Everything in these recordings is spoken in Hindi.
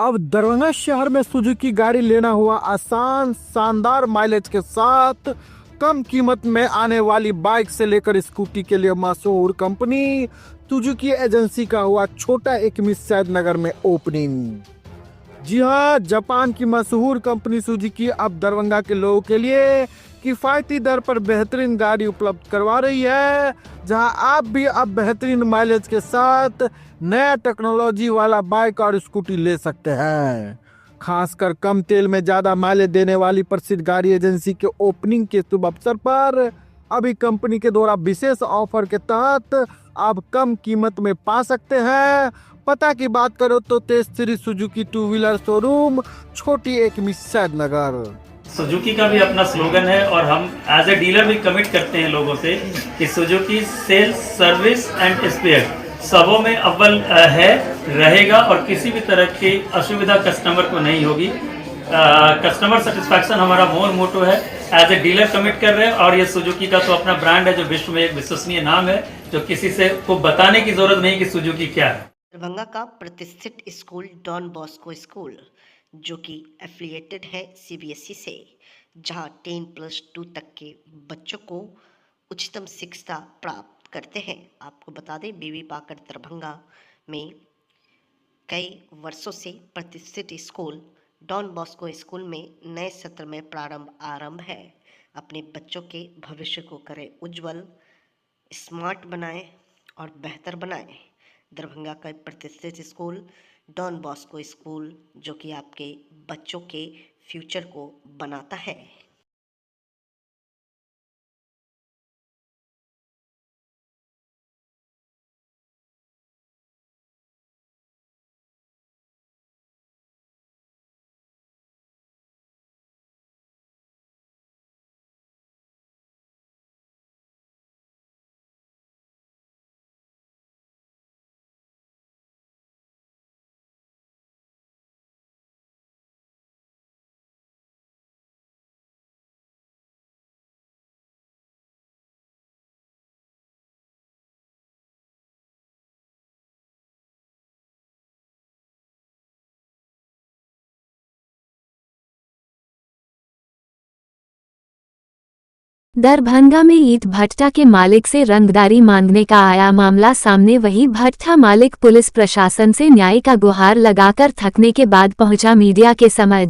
अब दरभंगा शहर में सुजुकी गाड़ी लेना हुआ आसान, शानदार माइलेज के साथ कम कीमत में आने वाली बाइक से लेकर स्कूटी के लिए मशहूर कंपनी सुजुकी एजेंसी का हुआ छोटा एक सैद नगर में ओपनिंग। जी हाँ, जापान की मशहूर कंपनी सुजुकी अब दरभंगा के लोगों के लिए किफ़ायती दर पर बेहतरीन गाड़ी उपलब्ध करवा रही है, जहां आप भी अब बेहतरीन माइलेज के साथ नया टेक्नोलॉजी वाला बाइक और स्कूटी ले सकते हैं। खासकर कम तेल में ज़्यादा माइलेज देने वाली प्रसिद्ध गाड़ी एजेंसी के ओपनिंग के शुभ अवसर पर अभी कंपनी के द्वारा विशेष ऑफर के तहत आप कम कीमत में पा सकते हैं। पता की बात करो तो Tej Shri Suzuki two wheeler showroom, छोटी एक सैद नगर। सुजुकी का भी अपना स्लोगन है और हम एज ए डीलर भी कमिट करते हैं लोगों से कि Suzuki sales, service and spare सबों में अव्वल है, रहेगा और किसी भी तरह की असुविधा कस्टमर को नहीं होगी। कस्टमर सेटिस्फैक्शन हमारा मोटो है, एज ए डीलर कमिट कर रहे हैं। और ये सुजुकी का तो अपना ब्रांड है जो विश्व में एक विश्वसनीय नाम है, जो किसी से को बताने की जरूरत नहीं कि सुजुकी क्या है। दरभंगा का प्रतिष्ठित स्कूल डॉन बॉस्को स्कूल, जो कि एफिलिएटेड है सीबीएसई से, जहां 10+2 तक के बच्चों को उच्चतम शिक्षा प्राप्त करते हैं। आपको बता दें, बीवी पाकर दरभंगा में कई वर्षों से प्रतिष्ठित स्कूल डॉन बॉस्को स्कूल में नए सत्र में आरंभ है। अपने बच्चों के भविष्य को करें उज्जवल, स्मार्ट बनाएं और बेहतर बनाएं। दरभंगा का प्रतिष्ठित स्कूल डॉन बॉस्को स्कूल, जो कि आपके बच्चों के फ्यूचर को बनाता है। दरभंगा में ईंट भट्टा के मालिक से रंगदारी मांगने का आया मामला सामने। वही भट्टा मालिक पुलिस प्रशासन से न्याय का गुहार लगाकर थकने के बाद पहुंचा मीडिया के समझ।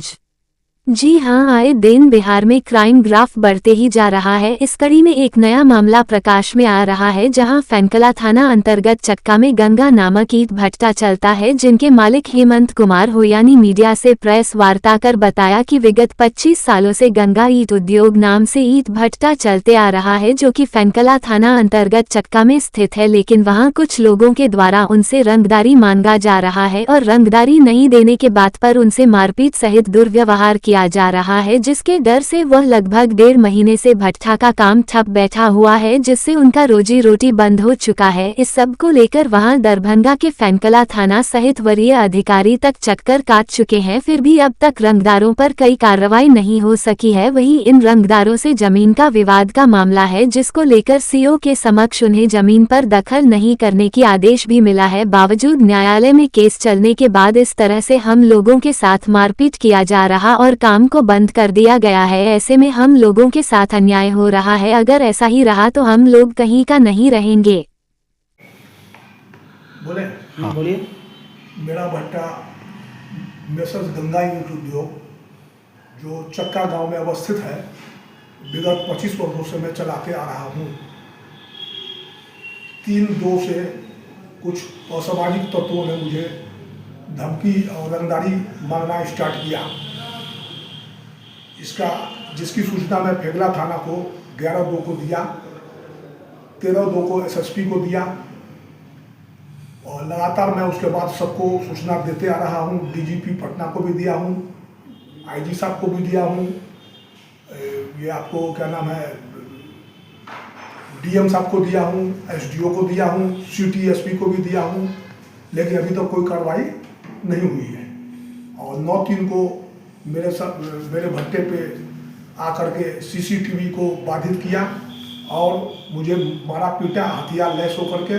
जी हां, आए दिन बिहार में क्राइम ग्राफ बढ़ते ही जा रहा है। इस कड़ी में एक नया मामला प्रकाश में आ रहा है, जहां फैनकला थाना अंतर्गत चक्का में गंगा नामक ईंट भट्टा चलता है, जिनके मालिक हेमंत कुमार होयानी मीडिया से प्रेस वार्ता कर बताया कि विगत 25 सालों से गंगा ईंट उद्योग नाम से ईंट भट्टा चलते आ रहा है, जो कि फैनकला थाना अंतर्गत चक्का में स्थित है। लेकिन वहां कुछ लोगों के द्वारा उनसे रंगदारी मांगा जा रहा है और रंगदारी नहीं देने के बात पर उनसे मारपीट सहित दुर्व्यवहार किया जा रहा है, जिसके डर से वह लगभग 1.5 महीने से भट्टा का काम ठप बैठा हुआ है, जिससे उनका रोजी रोटी बंद हो चुका है। इस सब को लेकर वहां दरभंगा के फैनकला थाना सहित वरीय अधिकारी तक चक्कर काट चुके हैं, फिर भी अब तक रंगदारों पर कई कार्रवाई नहीं हो सकी है। वहीं इन रंगदारों से जमीन का विवाद का मामला है, जिसको लेकर सीओ के समक्ष उन्हें जमीन पर दखल नहीं करने की आदेश भी मिला है। बावजूद न्यायालय में केस चलने के बाद इस तरह से हम लोगों के साथ मारपीट किया जा रहा और काम को बंद कर दिया गया है। ऐसे में हम लोगों के साथ अन्याय हो रहा है। अगर ऐसा ही रहा तो हम लोग कहीं का नहीं रहेंगे। बोले? हाँ। बोलिए। मेरा भट्टा मेसर्स गंगा ईंट उद्योग, जो चक्का गांव में अवस्थित है, विगत 25 वर्षों से मैं चलाते आ रहा हूँ। 3-2 से कुछ असामाजिक तत्वों ने मुझे धमकी और रंगदारी मांगना स्टार्ट किया। जिसकी सूचना मैं फेगला थाना को 11/2 को दिया, 13/2 को एसएसपी को दिया और लगातार मैं उसके बाद सबको सूचना देते आ रहा हूँ। डीजीपी पटना को भी दिया हूँ, आईजी साहब को भी दिया हूँ, ये आपको क्या नाम है, डीएम साहब को दिया हूँ, एसडीओ को दिया हूँ, सिटी एसपी को भी दिया हूँ, लेकिन अभी तक कोई कार्रवाई नहीं हुई है। और 9/3 को मेरे भट्टे पे आकर के सीसीटीवी को बाधित किया और मुझे मारा पीटा, हथियार लैस होकर के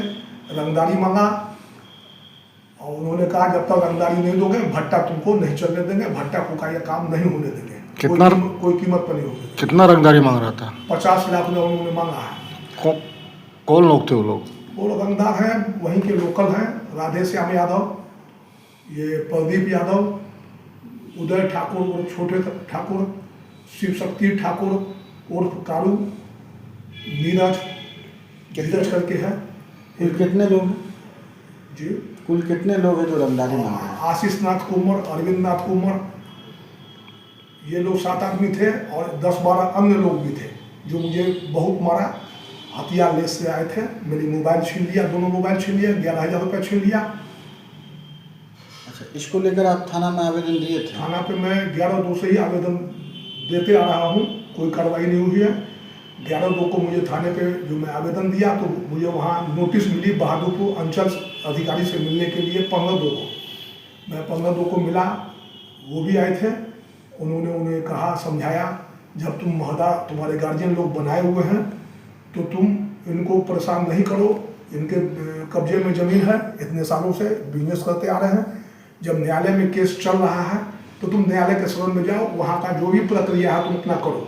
रंगदारी मांगा और उन्होंने कहा जब तक रंगदारी नहीं दोगे भट्टा तुमको नहीं चलने देंगे, भट्टा को का ये काम नहीं होने देंगे। कितना कोई कीमत पर नहीं होगी। कितना रंगदारी मांग रहा था? 50 लाख में उन्होंने मांगा है। कौन लोग थे वो लोग? वो लोग रंगदार हैं, वहीं के लोकल हैं, राधे श्याम यादव, ये प्रदीप यादव, उदय ठाकुर उर्फ छोटे ठाकुर, शिव शक्ति ठाकुर उर्फ कारू, नीरज करके है। कुल कितने लोग हैं? जी कुल कितने लोग हैं जो रंगदारी मांग रहे हैं? आशीष नाथ कुमार, अरविंद नाथ कुमार, ये लोग 7 आदमी थे और 10-12 अन्य लोग भी थे जो मुझे बहुत मारा। हथियार लेस से आए थे, मेरी मोबाइल छीन लिया, दोनों मोबाइल छीन लिया, 11,000 रुपये छीन लिया। अच्छा, इसको लेकर आप थाना में आवेदन दिए थे? थाना पे मैं 11/2 से ही आवेदन देते आ रहा हूँ, कोई कार्रवाई नहीं हुई है। 11/2 को मुझे थाने पे जो मैं आवेदन दिया तो मुझे वहाँ नोटिस मिली बहादुरपुर अंचल अधिकारी से मिलने के लिए 15/2 को। मैं 15/2 को मिला, वो भी आए थे। उन्होंने उन्हें कहा, समझाया, जब तुम महोदय तुम्हारे गार्जियन लोग बनाए हुए हैं तो तुम इनको परेशान नहीं करो, इनके कब्जे में ज़मीन है, इतने सालों से बिजनेस करते आ रहे हैं। जब न्यायालय में केस चल रहा है तो तुम न्यायालय के सदन में जाओ, वहाँ का जो भी प्रक्रिया है तुम अपना करो,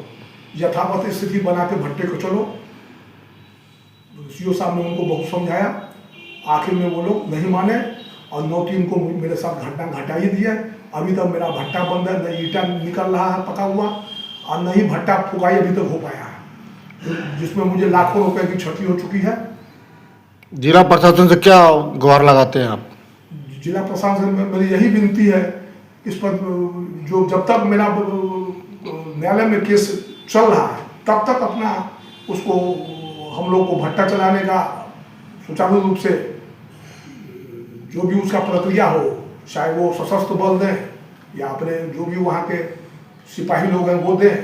यथावत स्थिति बना के भट्टे को चलो। सीओ साहब ने उनको बहुत समझाया, आखिर में वो लोग नहीं माने और 9/3 को मेरे साथ घटना घटा ही दिया। अभी तक मेरा भट्टा बंद है, न ईटा निकल रहा है पका हुआ और न ही भट्टा फुकाई अभी तक हो पाया है, जिसमें मुझे लाखों रुपए की क्षति हो चुकी है। जिला प्रशासन से क्या गुहार लगाते हैं आप? जिला प्रशासन में मेरी यही विनती है, इस पर जो जब तक मेरा न्यायालय में केस चल रहा है तब तक अपना उसको हम लोग को भट्टा चलाने का सुचारू रूप से जो भी उसका प्रक्रिया हो, चाहे वो सशस्त्र बल दें या अपने जो भी वहाँ के सिपाही लोग हैं वो दें,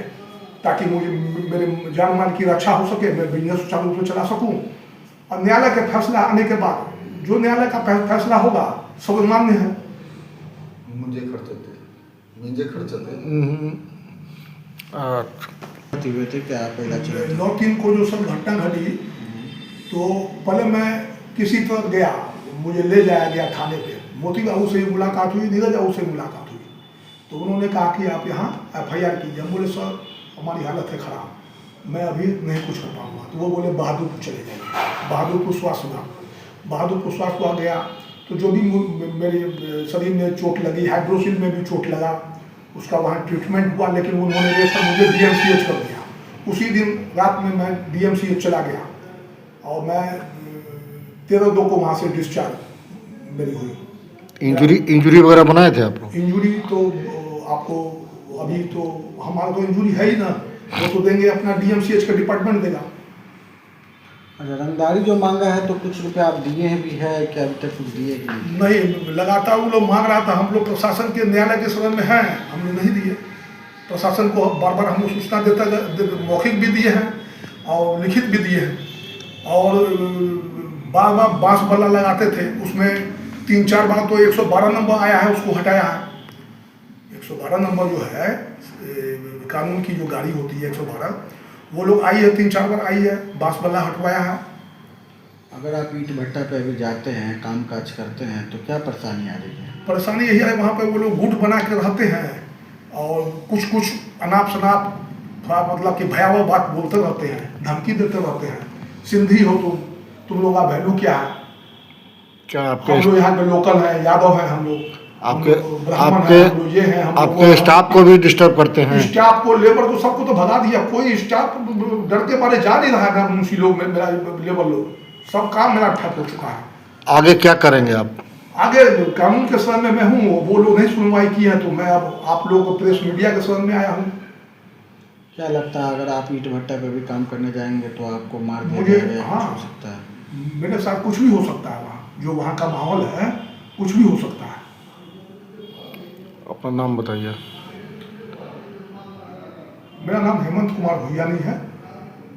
ताकि मुझे मेरे जान माल की रक्षा हो सके, मैं बिजनेस सुचारू रूप से चला सकूँ। और न्यायालय के फैसला आने के बाद जो न्यायालय का फैसला होगा सब मान्य है। मुझे खर्च थे हुए थे क्या पहला चला? 9/3 को जो सब घटना घटी तो पहले मैं किसी तरह गया, मुझे ले जाया गया थाने पे, मोती बाबू से मुलाकात हुई, नीरज बाबू से मुलाकात हुई। तो उन्होंने कहा कि आप यहाँ FIR कीजिए। हम बोले सर हमारी हालत है ख़राब, मैं अभी नहीं कुछ कर पाऊँगा। तो वो बोले बहादुरपुर चले जाइए, बहादुरपुर स्वास्थ्य विभाग। बहादुरपुर स्वास्थ्य विभाग गया तो जो भी मेरे शरीर में चोट लगी, हाइड्रोसिल में भी चोट लगा, उसका वहाँ ट्रीटमेंट हुआ, लेकिन उन्होंने रेफर मुझे DMCH कर दिया। उसी दिन रात में मैं DMCH चला गया और मैं 13/2 को वहाँ से डिस्चार्ज मेरी हुई। इंजरी वगैरह बनाए थे आप लोग? इंजरी तो आपको अभी तो हमारा तो इंजरी है ही ना, वो तो देंगे अपना DMCH का डिपार्टमेंट देगा। अच्छा, रंगदारी जो मांगा है तो कुछ रुपया आप दिए हैं भी है क्या? अभी तक कुछ दिए कि नहीं? नहीं, लगातार वो लोग मांग रहा था। हम लोग प्रशासन के न्यायालय के सदन में हैं, हमने नहीं दिए। प्रशासन को बार बार हम लोग सूचना मौखिक भी दिए हैं और लिखित भी दिए हैं। और बार बार बांस बल्ला लगाते थे, उसमें 3-4 बार तो 112 नंबर आया है, उसको हटाया है। 112 नंबर जो है कानून की जो गाड़ी होती है 112, वो लोग आई है, 3-4 बार आई है, बांस बल्ला हटवाया है। अगर आप ईंट भट्टा पे अभी जाते हैं, काम काज करते हैं तो क्या परेशानी आ रही है? परेशानी यही है, वहाँ पे वो लोग गुट बना के रहते हैं और कुछ अनाप शनाप थोड़ा मतलब कि भयावह बात बोलते रहते हैं, धमकी देते रहते हैं। सिंधी हो तुम लोग का वैल्यू क्या है? क्या हम लोग यहाँ के लोकल हैं, यादव हैं हम लोग, आपके स्टाफ को भी डिस्टर्ब करते हैं? स्टाफ को, लेबर को, सबको तो भगा दिया। कोई स्टाफ डर के मारे जा नहीं रहा है। मुंशी लोग, मेरा लेबर लोग, सब काम मेरा ठप हो चुका है। आगे क्या करेंगे आप? आगे कानून के सदन में मैं हूँ, वो लोग नहीं सुनवाई की है तो मैं अब आप लोगों को प्रेस मीडिया के सदन में आया हूँ। क्या लगता है अगर आप ईंट भट्टा पे भी काम करने जाएंगे तो आपको मार दिया मुझे जाएगा? हाँ, कुछ हो सकता है? मेरे साथ कुछ भी हो सकता है। वहाँ जो वहाँ का माहौल है, कुछ भी हो सकता है। अपना नाम बताइए। मेरा नाम हेमंत कुमार भुइयानी है,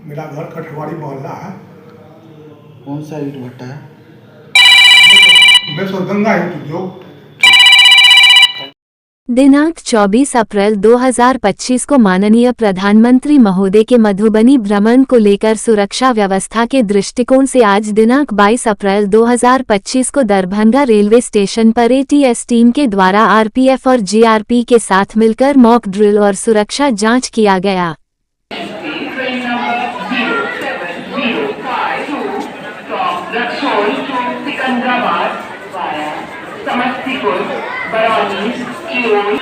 मेरा घर कठवाड़ी मोहल्ला है। कौन सा ईंट भट्टा है? मैं सर गंगा ईंट उद्योग। दिनांक 24 अप्रैल 2025 को माननीय प्रधानमंत्री महोदय के मधुबनी भ्रमण को लेकर सुरक्षा व्यवस्था के दृष्टिकोण से आज दिनांक 22 अप्रैल 2025 को दरभंगा रेलवे स्टेशन पर एटीएस टीम के द्वारा आरपीएफ और जीआरपी के साथ मिलकर मॉक ड्रिल और सुरक्षा जांच किया गया। समस्तीपुर बरौनी कीरोल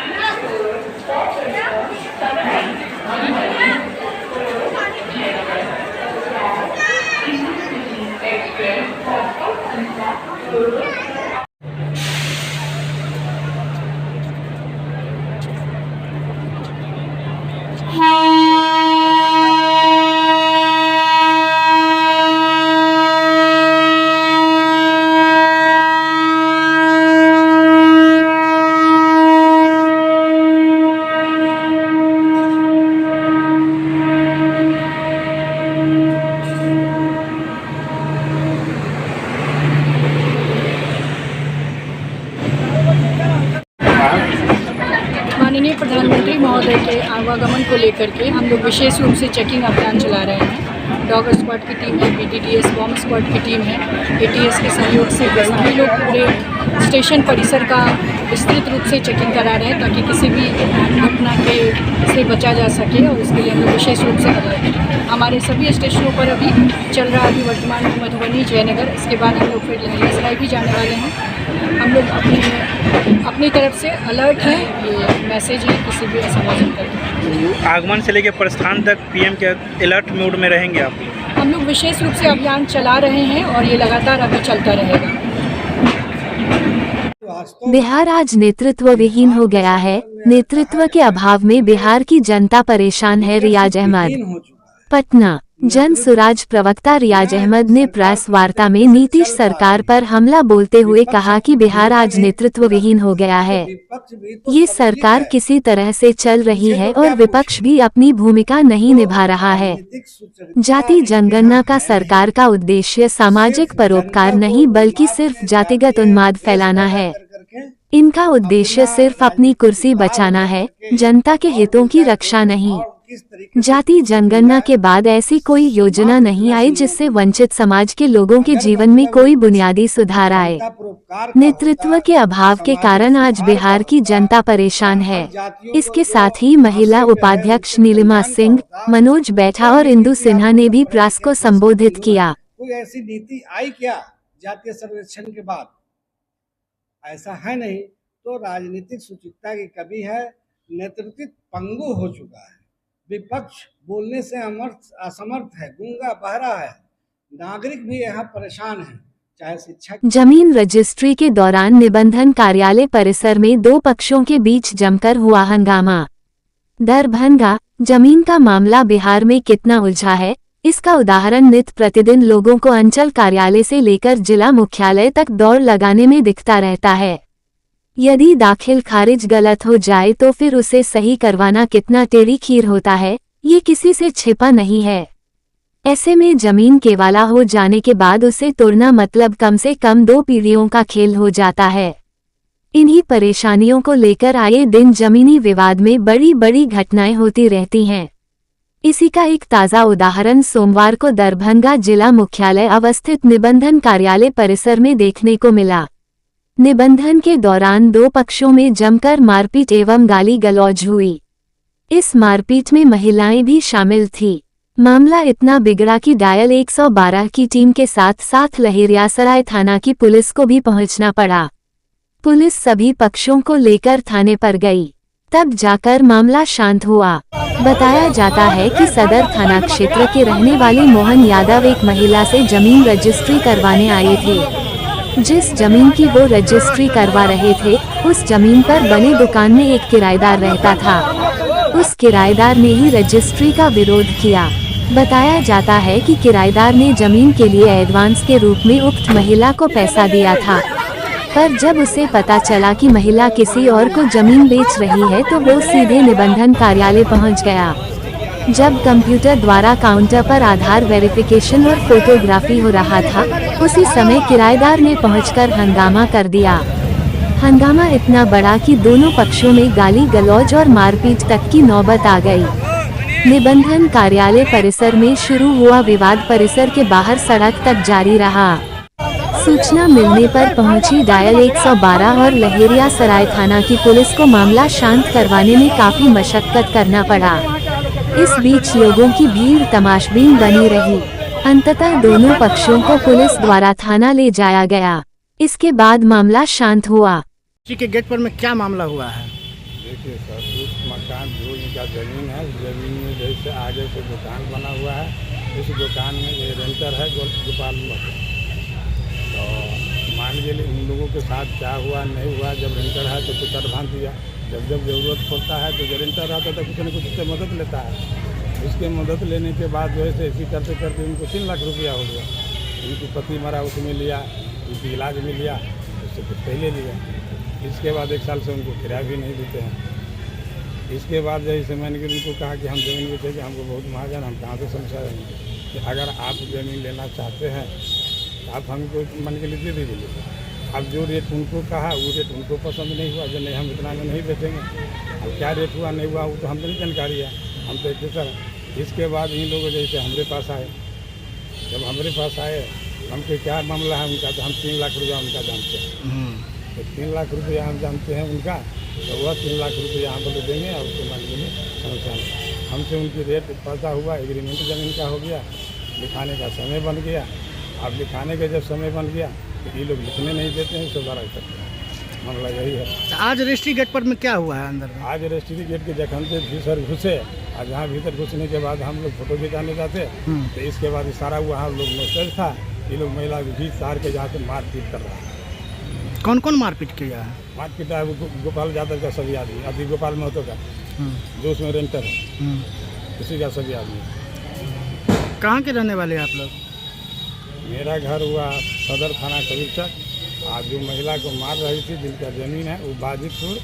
माननीय प्रधानमंत्री महोदय के आवागमन को लेकर के हम लोग विशेष रूप से चेकिंग अभियान चला रहे हैं। डॉग स्क्वाड की टीम है, बीडीडीएस बॉम्ब स्क्वाड की टीम है, एटीएस के सहयोग से सभी लोग पूरे स्टेशन परिसर का विस्तृत रूप से चेकिंग करा रहे हैं ताकि किसी भी घटना के से बचा जा सके और इसके लिए हम लोग विशेष रूप से अलर्ट हैं। हमारे सभी स्टेशनों पर अभी चल रहा अभी वर्तमान में मधुबनी जयनगर, इसके बाद हम लोग फिर लहरियासराय भी जाने वाले हैं। हम लोग अपनी तरफ से अलर्ट हैं, ये मैसेज है किसी भी असावधान करके। आगमन से लेकर प्रस्थान तक पीएम के अलर्ट मोड में रहेंगे आप? हम लोग विशेष रूप से अभियान चला रहे हैं और ये लगातार अभी चलता रहेगा। बिहार आज नेतृत्व विहीन हो गया है। नेतृत्व के अभाव में बिहार की जनता परेशान है। रियाज अहमद, पटना। जन सुराज प्रवक्ता रियाज अहमद ने प्रेस वार्ता में नीतीश सरकार पर हमला बोलते हुए कहा कि बिहार आज नेतृत्व विहीन हो गया है। ये सरकार किसी तरह से चल रही है और विपक्ष भी अपनी भूमिका नहीं निभा रहा है। जाति जनगणना का सरकार का उद्देश्य सामाजिक परोपकार नहीं बल्कि सिर्फ जातिगत उन्माद फैलाना है। इनका उद्देश्य सिर्फ अपनी कुर्सी बचाना है, जनता के हितों की रक्षा नहीं। जाति जनगणना के बाद ऐसी कोई योजना नहीं आई जिससे वंचित समाज के लोगों के जीवन में कोई बुनियादी सुधार आए। नेतृत्व के अभाव के कारण आज बिहार की जनता परेशान है। इसके साथ ही महिला उपाध्यक्ष नीलिमा सिंह, मनोज बैठा और इंदु सिन्हा ने भी प्रेस को संबोधित किया। कोई ऐसी नीति आई क्या जातीय सर्वेक्षण के बाद? ऐसा है नहीं, तो राजनीतिक सूचकता की कमी है। नेतृत्व पंगु हो चुका है। विपक्ष बोलने से असमर्थ है, गूंगा बहरा है। नागरिक भी यहाँ परेशान है, चाहे शिक्षा। जमीन रजिस्ट्री के दौरान निबंधन कार्यालय परिसर में दो पक्षों के बीच जमकर हुआ हंगामा। दरभंगा जमीन का मामला बिहार में कितना उलझा है, इसका उदाहरण नित्य प्रतिदिन लोगों को अंचल कार्यालय से लेकर जिला मुख्यालय तक दौड़ लगाने में दिखता रहता है। यदि दाखिल खारिज गलत हो जाए तो फिर उसे सही करवाना कितना टेढ़ी खीर होता है, ये किसी से छिपा नहीं है। ऐसे में जमीन केवाला हो जाने के बाद उसे तोड़ना मतलब कम से कम 2 पीढ़ियों का खेल हो जाता है। इन्हीं परेशानियों को लेकर आए दिन जमीनी विवाद में बड़ी बड़ी घटनाएं होती रहती हैं। इसी का एक ताज़ा उदाहरण सोमवार को दरभंगा जिला मुख्यालय अवस्थित निबंधन कार्यालय परिसर में देखने को मिला। निबंधन के दौरान दो पक्षों में जमकर मारपीट एवं गाली गलौज हुई। इस मारपीट में महिलाएं भी शामिल थी। मामला इतना बिगड़ा कि डायल 112 की टीम के साथ साथ लहरियासराय थाना की पुलिस को भी पहुंचना पड़ा। पुलिस सभी पक्षों को लेकर थाने पर गई, तब जाकर मामला शांत हुआ। बताया जाता है कि सदर थाना क्षेत्र के रहने वाले मोहन यादव एक महिला से जमीन रजिस्ट्री करवाने आए थे। जिस जमीन की वो रजिस्ट्री करवा रहे थे, उस जमीन पर बनी दुकान में एक किराएदार रहता था। उस किराएदार ने ही रजिस्ट्री का विरोध किया। बताया जाता है कि किराएदार ने जमीन के लिए एडवांस के रूप में उक्त महिला को पैसा दिया था, पर जब उसे पता चला कि महिला किसी और को जमीन बेच रही है तो वो सीधे निबंधन कार्यालय पहुंच गया। जब कंप्यूटर द्वारा काउंटर पर आधार वेरिफिकेशन और फोटोग्राफी हो रहा था, उसी समय किराएदार ने पहुंचकर हंगामा कर दिया। हंगामा इतना बड़ा कि दोनों पक्षों में गाली गलौज और मारपीट तक की नौबत आ गई। निबंधन कार्यालय परिसर में शुरू हुआ विवाद परिसर के बाहर सड़क तक जारी रहा। सूचना मिलने पर पहुंची डायल 112 और लहेरिया सराय थाना की पुलिस को मामला शांत करवाने में काफी मशक्कत करना पड़ा। इस बीच लोगों की भीड़ तमाशबीन बनी रही। अंततः दोनों पक्षों को पुलिस द्वारा थाना ले जाया गया। इसके बाद मामला शांत हुआ। के गेट पर में क्या मामला हुआ है? देखिए सर, उस मकान जो इनका ज़मीन है, ज़मीन में जैसे आगे से दुकान बना हुआ है, इस दुकान में ये रेंटर है गोपाल मोहन। तो मान लीजिए उन लोगों के साथ क्या हुआ नहीं हुआ, जब रेंटर है तो कुछ एडवांस दिया, जब ज़रूरत पड़ता है तो रेंटर आता तो कुछ न कुछ उससे मदद लेता है। उसके मदद लेने के बाद जो है ऐसे करते करते उनको 3 लाख रुपया हो गया। उनकी पति मरा, उसमें लिया, उनकी इलाज में लिया, उससे कुछ पहले लिया। इसके बाद 1 साल से उनको किराया भी नहीं देते हैं। इसके बाद जैसे मैंने कि उनको कहा कि हम ज़मीन बेचेंगे, हमको बहुत महंगा है, हम कहाँ से समझाएंगे कि अगर आप ज़मीन लेना चाहते हैं तो आप हमको मान के लिए दे दीजिए। अब जो रेट उनको कहा वो रेट उनको पसंद नहीं हुआ, जो नहीं हम इतना में नहीं बेचेंगे। अब क्या रेट हुआ नहीं हुआ वो तो हमको नहीं जानकारी है, हम तो इतने सर। इसके बाद इन लोग जैसे हमारे पास आए, जब हमारे पास आए हमको क्या मामला है उनका, तो हम 3 लाख रुपया उनका जानते हैं। तो 3 लाख रुपया हम जानते हैं उनका, तो वह 3 लाख रुपया यहाँ पर देंगे और उसके बाद में समस्या हमसे उनकी रेट पता हुआ, एग्रीमेंट ज़मीन का हो गया, लिखाने का समय बन गया। अब लिखाने का जब समय बन गया तो ये लोग लिखने नहीं देते हैं, सुधारा सकते हैं। मामला यही है। आज रजिस्ट्री गेट पर में क्या हुआ है अंदर में? आज रजिस्ट्री गेट के जखन से भीतर घुसे, और जहाँ भीतर घुसने के बाद हम लोग फोटो खिंचाने जाते, तो इसके बाद इशारा हुआ, हम लोग मैसेज था, ये लोग महिला भी तार के जहाँ से मारपीट कर रहा है। कौन कौन मारपीट किया है? मारपीट है गोपाल यादव का सभी आदमी, अभी गोपाल महतो का जो उसमें रेंटर है, उसी का सभी आदमी। कहाँ के रहने वाले हैं आप लोग? मेरा घर हुआ सदर थाना कबीरचक। आज जो महिला को मार रही थी, जिनका ज़मीन है वो बाजितपुर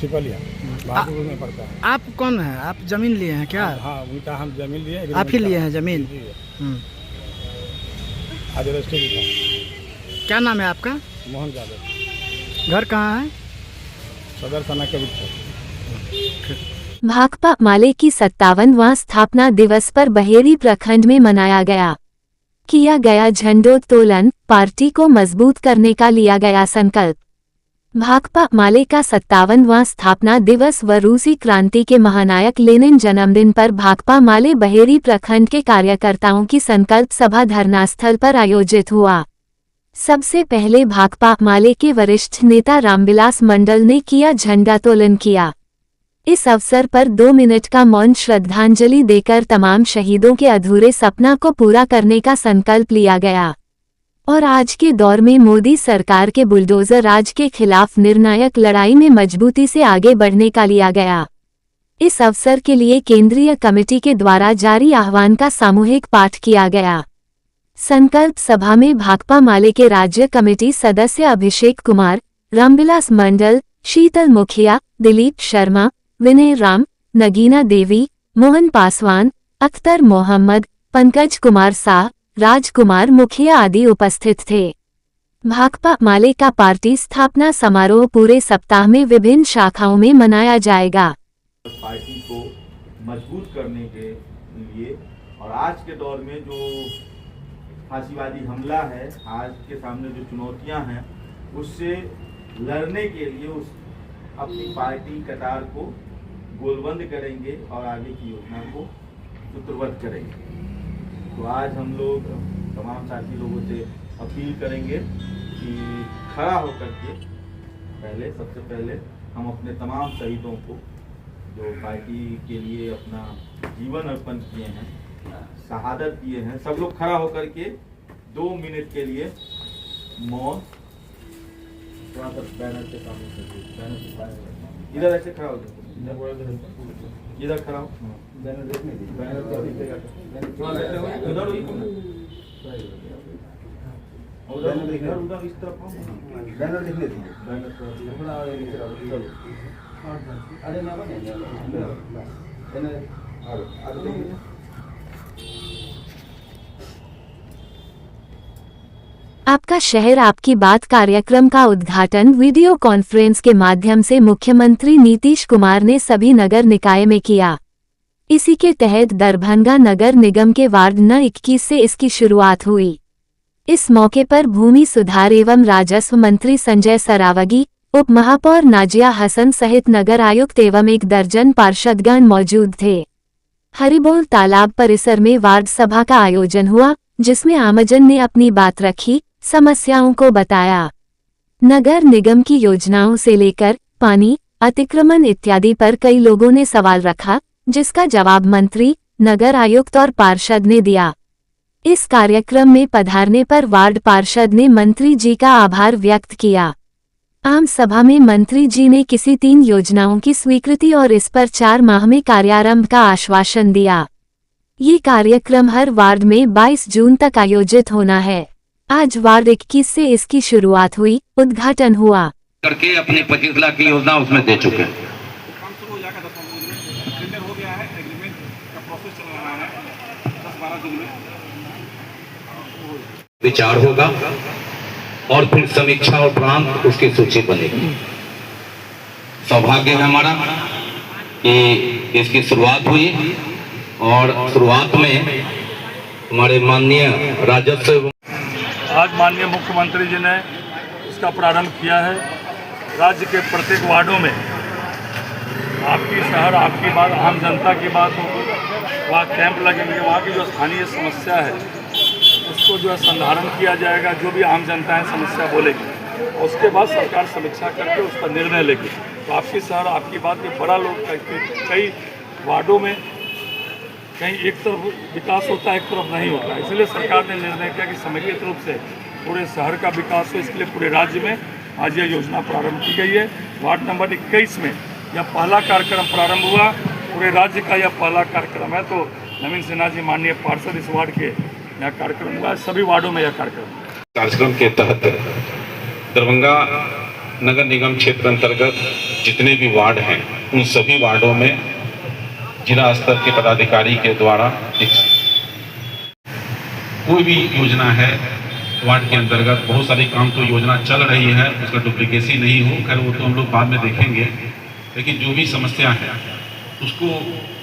छिपलिया बाजितपुर में पड़ता है। आप कौन है? आप ज़मीन लिए हैं क्या? हाँ, उनका हम ज़मीन लिए। आप ही लिए हैं ज़मीन? आज रजिस्ट्री था। क्या नाम है आपका? मोहन यादव। घर कहाँ है? सदर थाना कबीरचक। भाकपा माले की 57वां स्थापना दिवस पर बहेरी प्रखंड में मनाया गया। किया गया झंडोत्तोलन, पार्टी को मजबूत करने का लिया गया संकल्प। भाकपा माले का 57वां स्थापना दिवस व रूसी क्रांति के महानायक लेनिन जन्मदिन पर भाकपा माले बहेरी प्रखंड के कार्यकर्ताओं की संकल्प सभा धरनास्थल पर आयोजित हुआ। सबसे पहले भाकपा माले के वरिष्ठ नेता रामविलास मंडल ने किया झंडोत्तोलन किया। इस अवसर पर 2 मिनट का मौन श्रद्धांजलि देकर तमाम शहीदों के अधूरे सपना को पूरा करने का संकल्प लिया गया। और आज के दौर में मोदी सरकार के बुलडोजर राज के खिलाफ निर्णायक लड़ाई में मजबूती से आगे बढ़ने का लिया गया। इस अवसर के लिए केंद्रीय कमेटी के द्वारा जारी आह्वान का सामूहिक पाठ किया गया। संकल्प सभा में भाकपा माले के राज्य कमेटी सदस्य अभिषेक कुमार, रामविलास मंडल, शीतल मुखिया, दिलीप शर्मा, विनय राम, नगीना देवी, मोहन पासवान, अख्तर मोहम्मद, पंकज कुमार शाह, राजकुमार मुखिया आदि उपस्थित थे। भाकपा माले का पार्टी स्थापना समारोह पूरे सप्ताह में विभिन्न शाखाओं में मनाया जाएगा। पार्टी को मजबूत करने के लिए और आज के दौर में जो फांसीवादी हमला है, आज के सामने जो चुनौतियां हैं, उससे लड़ने के लिए अपनी पार्टी कतार को गोलबंद करेंगे और आगे की योजना को सूत्रबद्ध करेंगे। तो आज हम लोग तमाम साथी लोगों से अपील करेंगे कि खड़ा होकर के सबसे पहले हम अपने तमाम शहीदों को जो पार्टी के लिए अपना जीवन अर्पण किए हैं, शहादत दिए हैं, सब लोग खड़ा होकर के 2 मिनट के लिए मौन बैनर के सामने इधर ऐसे खड़ा हो जाए, इधर खड़ा हो, बैनर देखने दीजिए, बैनर तो दिखेगा, उधर उधर इस तरफ बैनर दिखने दीजिए, बैनर चलो, अरे ना बने आपका शहर आपकी बात कार्यक्रम का उद्घाटन वीडियो कॉन्फ्रेंस के माध्यम से मुख्यमंत्री नीतीश कुमार ने सभी नगर निकाय में किया। इसी के तहत दरभंगा नगर निगम के वार्ड न 21 से इसकी शुरुआत हुई। इस मौके पर भूमि सुधार एवं राजस्व मंत्री संजय सरावगी, उप महापौर नाजिया हसन सहित नगर आयुक्त एवं 1 दर्जन पार्षदगण मौजूद थे। हरिबोल तालाब परिसर में वार्ड सभा का आयोजन हुआ, जिसमें आमजन ने अपनी बात रखी, समस्याओं को बताया। नगर निगम की योजनाओं से लेकर पानी, अतिक्रमण इत्यादि पर कई लोगों ने सवाल रखा, जिसका जवाब मंत्री, नगर आयुक्त और पार्षद ने दिया। इस कार्यक्रम में पधारने पर वार्ड पार्षद ने मंत्री जी का आभार व्यक्त किया। आम सभा में मंत्री जी ने किसी 3 योजनाओं की स्वीकृति और इस पर 4 माह में कार्यारंभ का आश्वासन दिया। ये कार्यक्रम हर वार्ड में 22 जून तक आयोजित होना है। आज वार्ड 21 से इसकी शुरुआत हुई, उद्घाटन हुआ। करके अपनी 25 लाख की योजना उसमें दे चुके हैं। विचार होगा और फिर समीक्षा और उपरांत उसकी सूची बनेगी। सौभाग्य है हमारा कि इसकी शुरुआत हुई और शुरुआत में हमारे माननीय राजस्व आज माननीय मुख्यमंत्री जी ने इसका प्रारंभ किया है। राज्य के प्रत्येक वार्डों में आपकी शहर आपकी बात, आम जनता की बात होगी। वहाँ कैंप लगेंगे, वहाँ की जो स्थानीय समस्या है उसको जो है संधारण किया जाएगा। जो भी आम जनता है समस्या बोलेगी और उसके बाद सरकार समीक्षा करके उस पर निर्णय लेगी। तो आपकी शहर आपकी बात के बड़ा लोग कई वार्डों में कहीं एक तरफ विकास होता है, एक तरफ नहीं होता है। इसलिए सरकार ने निर्णय किया कि समेकित रूप से पूरे शहर का विकास हो। इसके लिए पूरे राज्य में आज यह योजना प्रारंभ की गई है। वार्ड नंबर 21 में यह पहला कार्यक्रम प्रारंभ हुआ। पूरे राज्य का यह पहला कार्यक्रम है। तो नवीन सिन्हा जी माननीय पार्षद इस वार्ड के यह कार्यक्रम हुआ। सभी वार्डों में यह कार्यक्रम के तहत दरभंगा नगर निगम क्षेत्र अंतर्गत जितने भी वार्ड हैं उन सभी वार्डों में जिला स्तर के पदाधिकारी के द्वारा कोई भी योजना है वार्ड के अंतर्गत, बहुत सारे काम तो योजना चल रही है, उसका डुप्लीकेसी नहीं हो, खैर वो तो हम लोग बाद में देखेंगे। लेकिन जो भी समस्या है उसको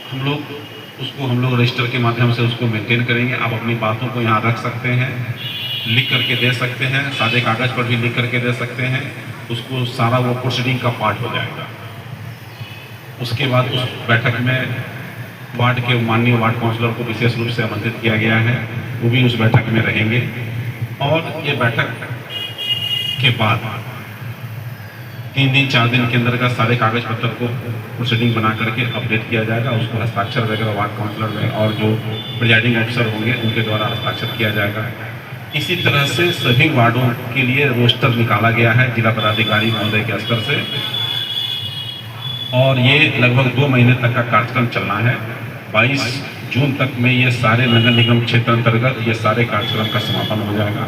हम लोग रजिस्टर के माध्यम से उसको मेंटेन करेंगे। आप अपनी बातों को यहाँ रख सकते हैं, लिख करके दे सकते हैं, सादे कागज़ पर भी लिख करके दे सकते हैं। उसको सारा वो प्रोसीडिंग का पार्ट हो जाएगा। उसके बाद उस बैठक में वार्ड के माननीय वार्ड काउंसलर को विशेष रूप से आमंत्रित किया गया है, वो भी उस बैठक में रहेंगे। और ये बैठक के बाद 3 दिन 4 दिन के अंदर का सारे कागज पत्र को प्रोसीडिंग बना करके अपडेट किया जाएगा। उसको हस्ताक्षर वगैरह वार्ड काउंसलर में और जो प्रिजाइडिंग ऑफिसर होंगे उनके द्वारा हस्ताक्षर किया जाएगा। इसी तरह से सभी वार्डों के लिए रोस्टर निकाला गया है जिला पदाधिकारी महोदय के स्तर से, और ये लगभग 2 महीने तक का कार्यक्रम चलना है। 22 जून तक में ये सारे नगर निगम क्षेत्र अंतर्गत ये सारे कार्यक्रम का समापन हो जाएगा।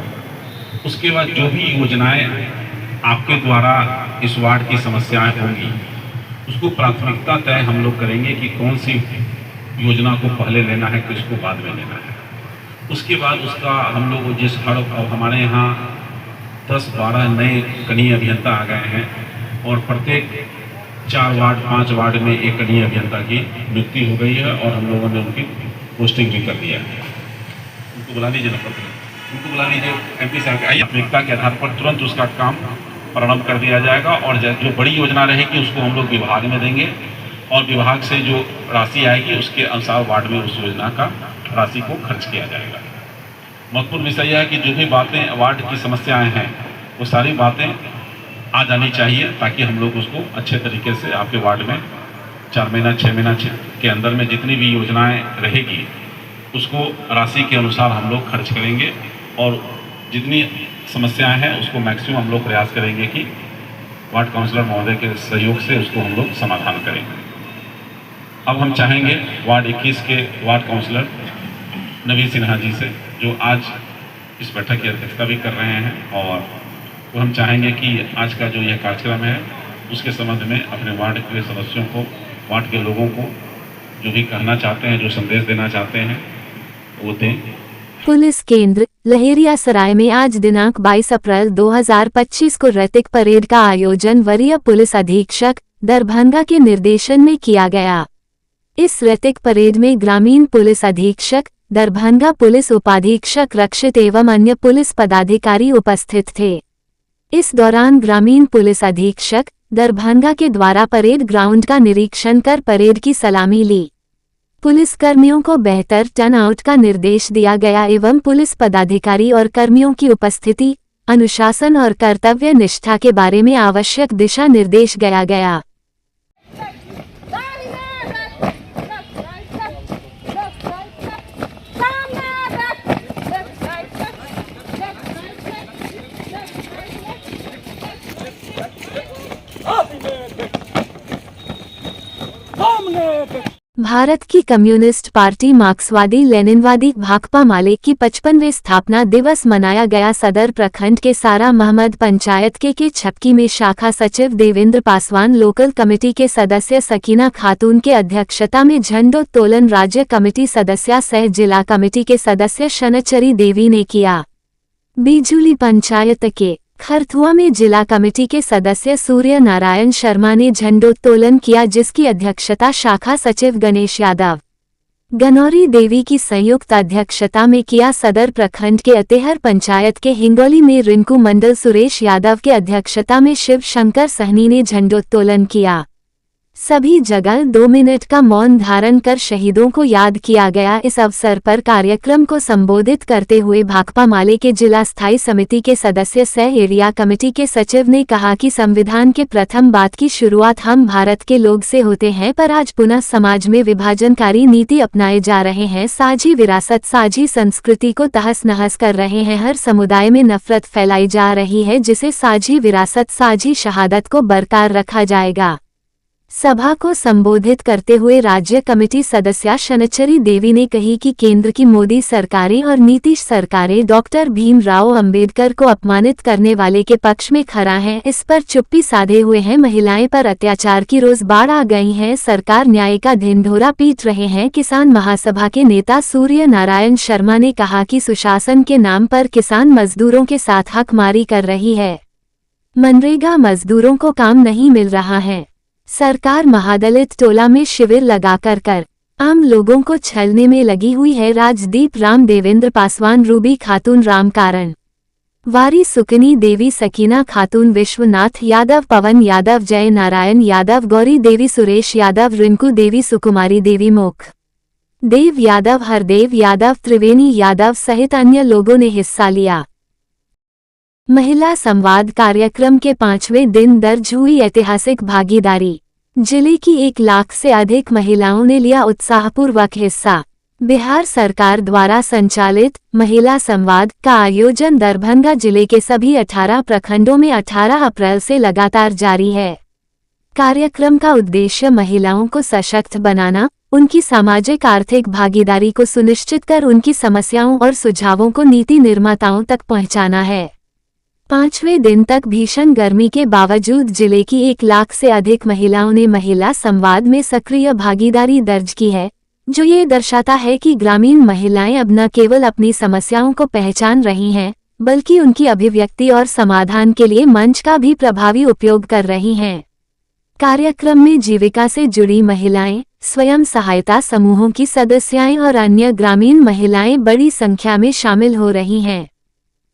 उसके बाद जो भी योजनाएं आपके द्वारा इस वार्ड की समस्याएं होंगी उसको प्राथमिकता तय हम लोग करेंगे कि कौन सी योजना को पहले लेना है, किसको बाद में लेना है। उसके बाद उसका हम लोग जिस हमारे यहाँ 10-12 नए कनीय अभियंता आ गए हैं और प्रत्येक 4 वार्ड 5 वार्ड में एक कनीय अभियंता की नियुक्ति हो गई है और हम लोगों ने उनकी पोस्टिंग भी कर दिया है। उनको बुला लीजिए, उनको बुला लीजिए, MP साहब आइए। प्राथमिकता के आधार पर तुरंत उसका काम प्रारंभ कर दिया जाएगा और जो बड़ी योजना रहेगी उसको हम लोग विभाग में देंगे और विभाग से जो राशि आएगी उसके अनुसार वार्ड में उस योजना का राशि को खर्च किया जाएगा। महत्वपूर्ण विषय यह है कि जो भी बातें वार्ड की समस्याएं हैं वो सारी बातें आ जानी चाहिए ताकि हम लोग उसको अच्छे तरीके से आपके वार्ड में 4 महीना 6 महीना के अंदर में जितनी भी योजनाएं रहेगी उसको राशि के अनुसार हम लोग खर्च करेंगे और जितनी समस्याएं हैं उसको मैक्सिमम हम लोग प्रयास करेंगे कि वार्ड काउंसलर महोदय के सहयोग से उसको हम लोग समाधान करेंगे। अब हम चाहेंगे वार्ड 21 के वार्ड काउंसलर नवीन सिन्हा जी से, जो आज इस बैठक की अध्यक्षता भी कर रहे हैं, और वो हम चाहेंगे कि आज का जो यह कार्यक्रम है उसके संबंध में अपने वार्ड के सदस्यों को, वार्ड के लोगों को जो भी कहना चाहते हैं, जो संदेश देना चाहते हैं वो दें। पुलिस केंद्र लहेरियासराय में आज दिनांक 22 अप्रैल 2025 को रैतिक परेड का आयोजन वरीय पुलिस अधीक्षक दरभंगा के निर्देशन में किया गया। इस रैतिक परेड में ग्रामीण पुलिस अधीक्षक दरभंगा, पुलिस उपाधीक्षक रक्षित एवं अन्य पुलिस पदाधिकारी उपस्थित थे। इस दौरान ग्रामीण पुलिस अधीक्षक दरभंगा के द्वारा परेड ग्राउंड का निरीक्षण कर परेड की सलामी ली। पुलिसकर्मियों को बेहतर टर्नआउट का निर्देश दिया गया एवं पुलिस पदाधिकारी और कर्मियों की उपस्थिति, अनुशासन और कर्तव्य निष्ठा के बारे में आवश्यक दिशा निर्देश दिया गया। भारत की कम्युनिस्ट पार्टी मार्क्सवादी लेनिनवादी भाकपा माले की 55वें स्थापना दिवस मनाया गया। सदर प्रखंड के सारा महमद पंचायत के छपकी में शाखा सचिव देवेंद्र पासवान, लोकल कमेटी के सदस्य सकीना खातून के अध्यक्षता में झंडोत्तोलन राज्य कमेटी सदस्य सह जिला कमेटी के सदस्य शनचरी देवी ने किया। बिजुली पंचायत के खरथुआ में जिला कमेटी के सदस्य सूर्य नारायण शर्मा ने झंडोत्तोलन किया, जिसकी अध्यक्षता शाखा सचिव गणेश यादव, गनौरी देवी की संयुक्त अध्यक्षता में किया। सदर प्रखंड के अतेहर पंचायत के हिंगोली में रिंकू मंडल सुरेश यादव के अध्यक्षता में शिव शंकर सहनी ने झंडोत्तोलन किया। सभी जगह 2 मिनट का मौन धारण कर शहीदों को याद किया गया। इस अवसर पर कार्यक्रम को संबोधित करते हुए भाकपा माले के जिला स्थायी समिति के सदस्य सह एरिया कमेटी के सचिव ने कहा कि संविधान के प्रथम बात की शुरुआत हम भारत के लोग से होते हैं, पर आज पुनः समाज में विभाजनकारी नीति अपनाए जा रहे हैं। साझी विरासत, साझी संस्कृति को तहस नहस कर रहे हैं। हर समुदाय में नफरत फैलाई जा रही है, जिसे साझी विरासत, साझी शहादत को बरकरार रखा जाएगा। सभा को संबोधित करते हुए राज्य कमेटी सदस्य शनचरी देवी ने कही कि केंद्र की मोदी सरकारें और नीतीश सरकारें डॉक्टर भीमराव अंबेडकर को अपमानित करने वाले के पक्ष में खड़ा है, इस पर चुप्पी साधे हुए हैं। महिलाएं पर अत्याचार की रोज बाढ़ आ गई है, सरकार न्याय का ढिंढोरा पीट रहे हैं। किसान महासभा के नेता सूर्य नारायण शर्मा ने कहा कि सुशासन के नाम पर किसान मजदूरों के साथ हकमारी कर रही है। मनरेगा मजदूरों को काम नहीं मिल रहा है। सरकार महादलित टोला में शिविर लगाकर आम लोगों को छलने में लगी हुई है। राजदीप राम, देवेंद्र पासवान, रूबी खातून, राम कारण वारी, सुकनी देवी, सकीना खातून, विश्वनाथ यादव, पवन यादव, जय नारायण यादव, गौरी देवी, सुरेश यादव, रिंकू देवी, सुकुमारी देवी, मोख देव यादव, हरदेव यादव, त्रिवेणी यादव सहित अन्य लोगों ने हिस्सा लिया। महिला संवाद कार्यक्रम के 5वें दिन दर्ज हुई ऐतिहासिक भागीदारी। जिले की 1 लाख से अधिक महिलाओं ने लिया उत्साहपूर्वक हिस्सा। बिहार सरकार द्वारा संचालित महिला संवाद का आयोजन दरभंगा जिले के सभी 18 प्रखंडों में 18 अप्रैल से लगातार जारी है। कार्यक्रम का उद्देश्य महिलाओं को सशक्त बनाना, उनकी सामाजिक आर्थिक भागीदारी को सुनिश्चित कर उनकी समस्याओं और सुझावों को नीति निर्माताओं तक पहुंचाना है। 5वें दिन तक भीषण गर्मी के बावजूद जिले की 1 लाख से अधिक महिलाओं ने महिला संवाद में सक्रिय भागीदारी दर्ज की है, जो ये दर्शाता है कि ग्रामीण महिलाएं अब न केवल अपनी समस्याओं को पहचान रही हैं, बल्कि उनकी अभिव्यक्ति और समाधान के लिए मंच का भी प्रभावी उपयोग कर रही हैं। कार्यक्रम में जीविका से जुड़ी महिलाएं, स्वयं सहायता समूहों की सदस्याएं और अन्य ग्रामीण महिलाएं बड़ी संख्या में शामिल हो रही हैं।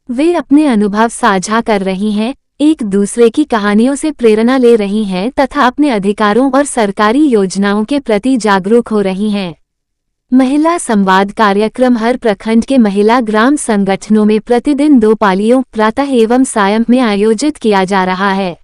वे अपने अनुभव साझा कर रही हैं, एक दूसरे की कहानियों से प्रेरणा ले रही हैं तथा अपने अधिकारों और सरकारी योजनाओं के प्रति जागरूक हो रही हैं। महिला संवाद कार्यक्रम हर प्रखंड के महिला ग्राम संगठनों में प्रतिदिन 2 पालियों प्रातः एवं सायं में आयोजित किया जा रहा है।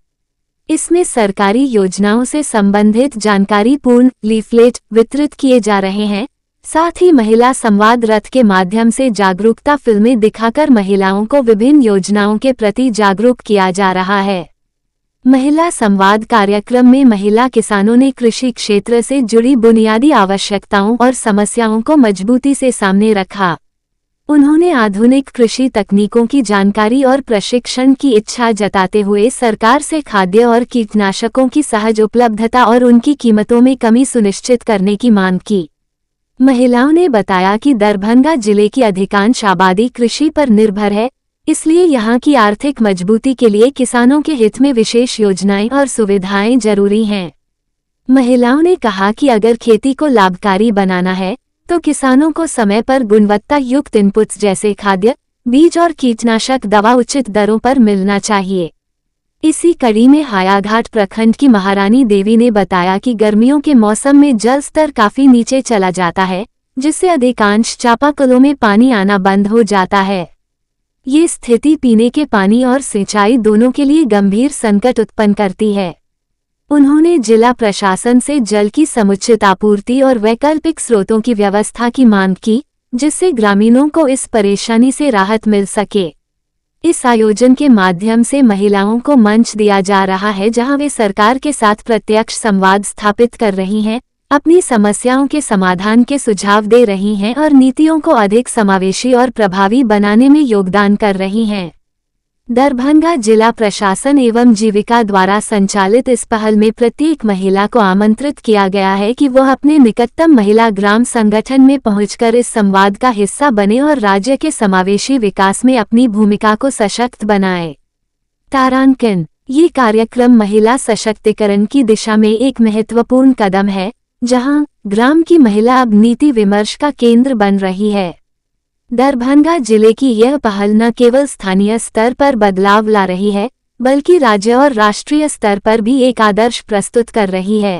इसमें सरकारी योजनाओं से संबंधित जानकारीपूर्ण लीफलेट वितरित किए जा रहे हैं। साथ ही महिला संवाद रथ के माध्यम से जागरूकता फिल्में दिखाकर महिलाओं को विभिन्न योजनाओं के प्रति जागरूक किया जा रहा है। महिला संवाद कार्यक्रम में महिला किसानों ने कृषि क्षेत्र से जुड़ी बुनियादी आवश्यकताओं और समस्याओं को मजबूती से सामने रखा। उन्होंने आधुनिक कृषि तकनीकों की जानकारी और प्रशिक्षण की इच्छा जताते हुए सरकार से खाद्य और कीटनाशकों की सहज उपलब्धता और उनकी कीमतों में कमी सुनिश्चित करने की मांग की। महिलाओं ने बताया कि दरभंगा जिले की अधिकांश आबादी कृषि पर निर्भर है, इसलिए यहाँ की आर्थिक मजबूती के लिए किसानों के हित में विशेष योजनाएं और सुविधाएं जरूरी हैं। महिलाओं ने कहा कि अगर खेती को लाभकारी बनाना है तो किसानों को समय पर गुणवत्ता युक्त इनपुट्स जैसे खाद्य, बीज और कीटनाशक दवा उचित दरों पर मिलना चाहिए। इसी कड़ी में हायाघाट प्रखंड की महारानी देवी ने बताया कि गर्मियों के मौसम में जल स्तर काफी नीचे चला जाता है, जिससे अधिकांश चापाकलों में पानी आना बंद हो जाता है। ये स्थिति पीने के पानी और सिंचाई दोनों के लिए गंभीर संकट उत्पन्न करती है। उन्होंने जिला प्रशासन से जल की समुचित आपूर्ति और वैकल्पिक स्रोतों की व्यवस्था की मांग की, जिससे ग्रामीणों को इस परेशानी से राहत मिल सके। इस आयोजन के माध्यम से महिलाओं को मंच दिया जा रहा है, जहां वे सरकार के साथ प्रत्यक्ष संवाद स्थापित कर रही हैं, अपनी समस्याओं के समाधान के सुझाव दे रही हैं और नीतियों को अधिक समावेशी और प्रभावी बनाने में योगदान कर रही हैं। दरभंगा जिला प्रशासन एवं जीविका द्वारा संचालित इस पहल में प्रत्येक महिला को आमंत्रित किया गया है कि वह अपने निकटतम महिला ग्राम संगठन में पहुंचकर इस संवाद का हिस्सा बने और राज्य के समावेशी विकास में अपनी भूमिका को सशक्त बनाए। तारांकन: ये कार्यक्रम महिला सशक्तिकरण की दिशा में एक महत्वपूर्ण कदम है, जहां ग्राम की महिला अब नीति विमर्श का केंद्र बन रही है। दरभंगा जिले की यह पहल न केवल स्थानीय स्तर पर बदलाव ला रही है, बल्कि राज्य और राष्ट्रीय स्तर पर भी एक आदर्श प्रस्तुत कर रही है।